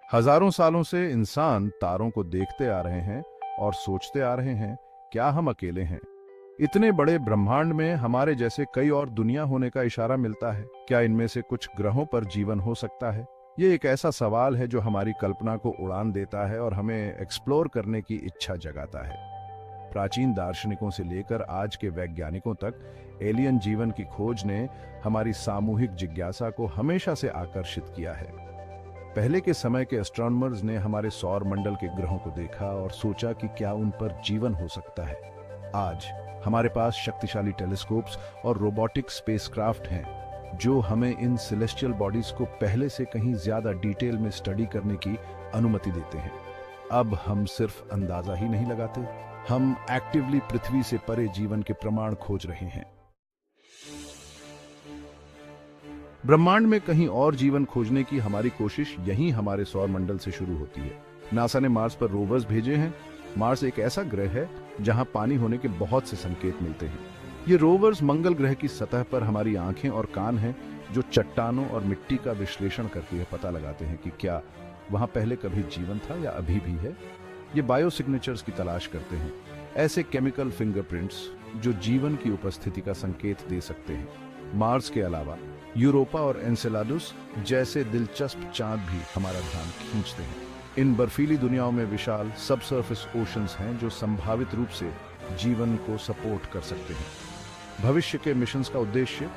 हजारों सालों से इंसान तारों को देखते आ रहे हैं और सोचते आ रहे हैं, क्या हम अकेले हैं? इतने बड़े ब्रह्मांड में हमारे जैसे कई और दुनिया होने का इशारा मिलता है। क्या इनमें से कुछ ग्रहों पर जीवन हो सकता है? ये एक ऐसा सवाल है जो हमारी कल्पना को उड़ान देता है और हमें एक्सप्लोर करने की इच्छा जगाता है। प्राचीन दार्शनिकों से लेकर आज के वैज्ञानिकों तक एलियन जीवन की खोज ने हमारी सामूहिक जिज्ञासा को हमेशा से आकर्षित किया है। पहले के समय के एस्ट्रोनॉमर्स ने हमारे सौर मंडल के ग्रहों को देखा और सोचा कि क्या उन पर जीवन हो सकता है। आज हमारे पास शक्तिशाली टेलीस्कोप्स और रोबोटिक स्पेसक्राफ्ट हैं जो हमें इन सेलेस्टियल बॉडीज को पहले से कहीं ज्यादा डिटेल में स्टडी करने की अनुमति देते हैं। अब हम सिर्फ अंदाजा ही नहीं लगाते, हम एक्टिवली पृथ्वी से परे जीवन के प्रमाण खोज रहे हैं। ब्रह्मांड में कहीं और जीवन खोजने की हमारी कोशिश यहीं हमारे सौर मंडल से शुरू होती है। नासा ने मार्स पर रोवर्स भेजे हैं। मार्स एक ऐसा ग्रह है जहां पानी होने के बहुत से संकेत मिलते हैं। ये रोवर्स मंगल ग्रह की सतह पर हमारी आंखें और कान हैं जो चट्टानों और मिट्टी का विश्लेषण करके यह पता लगाते हैं कि क्या वहां पहले कभी जीवन था या अभी भी है। ये बायो सिग्नेचर्स की तलाश करते हैं, ऐसे केमिकल फिंगरप्रिंट्स जो जीवन की उपस्थिति का संकेत दे सकते हैं। मार्स के अलावा यूरोपा और एनसेलाडुस जैसे दिलचस्प चांद भी हमारा ध्यान खींचते हैं। इन बर्फीली दुनियाओं में विशाल सबसर्फेस ओशंस हैं जो संभावित रूप से जीवन को सपोर्ट कर सकते हैं। भविष्य के मिशंस का उद्देश्य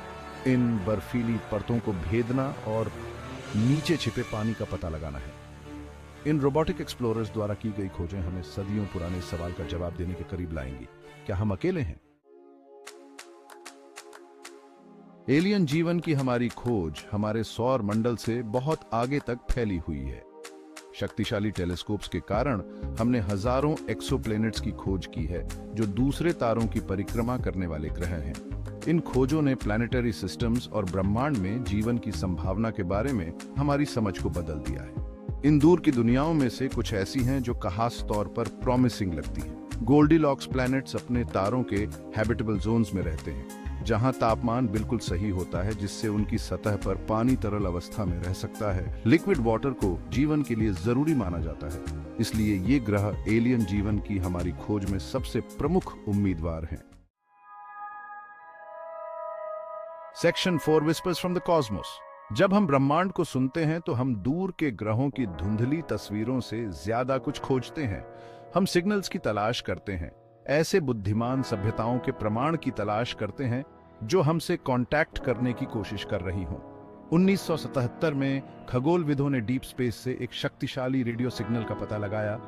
इन बर्फीली परतों को भेदना और नीचे छिपे पानी का पता लगाना है। इन रोबोटिक एक्सप्लोरर्स द्वारा की गई खोजें हमें सदियों पुराने सवाल का जवाब देने के करीब लाएंगी, क्या हम अकेले हैं? एलियन जीवन की हमारी खोज हमारे सौर मंडल से बहुत आगे तक फैली हुई है। शक्तिशाली टेलीस्कोप्स के कारण हमने हजारों एक्सोप्लैनेट्स की खोज की है जो दूसरे तारों की परिक्रमा करने वाले ग्रह हैं। इन खोजों ने प्लैनेटरी सिस्टम्स और ब्रह्मांड में जीवन की संभावना के बारे में हमारी समझ को बदल दिया है। इन दूर की दुनियाओं में से कुछ ऐसी हैं जो खास तौर पर प्रॉमिसिंग लगती हैं। गोल्डीलॉक्स प्लैनेट्स अपने तारों के हैबिटेबल जोन्स में रहते हैं जहां तापमान बिल्कुल सही होता है जिससे उनकी सतह पर पानी तरल अवस्था में रह सकता है। लिक्विड वाटर को जीवन के लिए जरूरी माना जाता है, इसलिए ये ग्रह एलियन जीवन की हमारी खोज में सबसे प्रमुख उम्मीदवार हैं। Section 4 whispers from the Cosmos. जब हम ब्रह्मांड को सुनते हैं तो हम दूर के ग्रहों की धुंधली तस्वीरों से ज्यादा कुछ खोजते हैं। हम सिग्नल्स की तलाश करते हैं, ऐसे बुद्धिमान सभ्यताओं के प्रमाण की तलाश करते हैं जो हमसे कांटेक्ट करने की कोशिश कर रही हों। 1977 में खगोलविदों ने डीप स्पेस से एक शक्तिशाली रेडियो सिग्नल का पता लगाया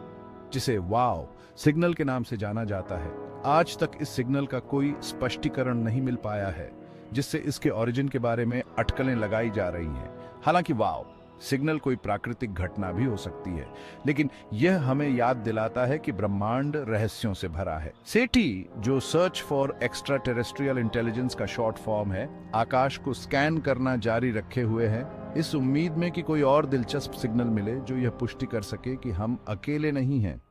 जिसे वाव सिग्नल के नाम से जाना जाता है। आज तक इस सिग्नल का कोई स्पष्टीकरण नहीं मिल पाया है जिससे इसके ओरिजिन के बारे में अटकलें लगाई जा रही हैं। हालांकि वाव सिग्नल कोई प्राकृतिक घटना भी हो सकती है, लेकिन यह हमें याद दिलाता है कि ब्रह्मांड रहस्यों से भरा है। सेटी, जो search for extra terrestrial intelligence का शॉर्ट फॉर्म है, आकाश को स्कैन करना जारी रखे हुए है इस उम्मीद में कि कोई और दिलचस्प सिग्नल मिले जो यह पुष्टि कर सके कि हम अकेले नहीं हैं।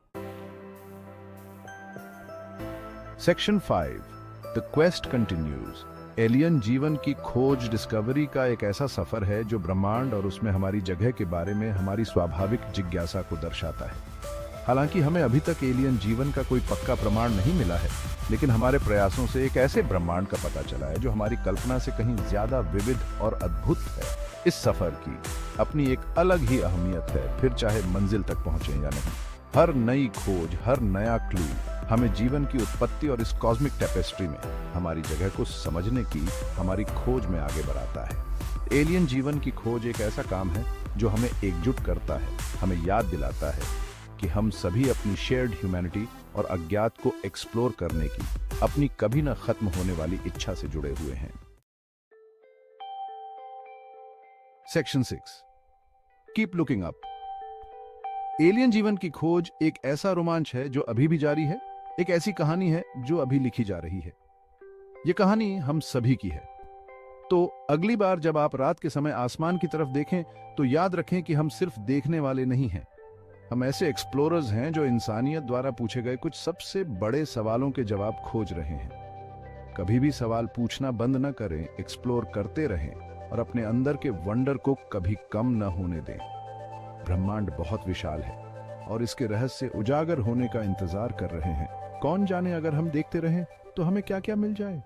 Section 5 the quest continues. Alien जीवन की खोज डिस्कवरी का एक ऐसा सफर है जो ब्रह्मांड और उसमें हमारी जगह के बारे में हमारी स्वाभाविक जिज्ञासा को दर्शाता है। हालांकि हमें अभी तक एलियन जीवन का कोई पक्का प्रमाण नहीं मिला है, लेकिन हमारे प्रयासों से एक ऐसे ब्रह्मांड का पता चला है जो हमारी कल्पना से कहीं ज्यादा विविध और अद्भुत है। इस सफर की अपनी एक अलग ही अहमियत है, फिर चाहे मंजिल तक पहुंचे या नहीं। हर नई खोज, हर नया क्लू हमें जीवन की उत्पत्ति और इस कॉस्मिक टेपेस्ट्री में हमारी जगह को समझने की हमारी खोज में आगे बढ़ाता है। एलियन जीवन की खोज एक ऐसा काम है जो हमें एकजुट करता है, हमें याद दिलाता है कि हम सभी अपनी शेयर्ड ह्यूमैनिटी और अज्ञात को एक्सप्लोर करने की अपनी कभी न खत्म होने वाली इच्छा से जुड़े हुए हैं। Section 6 keep looking up. Alien जीवन की खोज एक ऐसा रोमांच है जो अभी भी जारी है, एक ऐसी कहानी है जो अभी लिखी जा रही है। यह कहानी हम सभी की है। तो अगली बार जब आप रात के समय आसमान की तरफ देखें तो याद रखें कि हम सिर्फ देखने वाले नहीं हैं। हम ऐसे एक्सप्लोरर्स हैं जो इंसानियत द्वारा पूछे गए कुछ सबसे बड़े सवालों के जवाब खोज रहे हैं। कभी भी सवाल पूछना बंद न करें, एक्सप्लोर करते रहें और अपने अंदर के वंडर को कभी कम न होने दें। ब्रह्मांड बहुत विशाल है और इसके रहस्य उजागर होने का इंतजार कर रहे हैं। कौन जाने अगर हम देखते रहें तो हमें क्या क्या मिल जाए।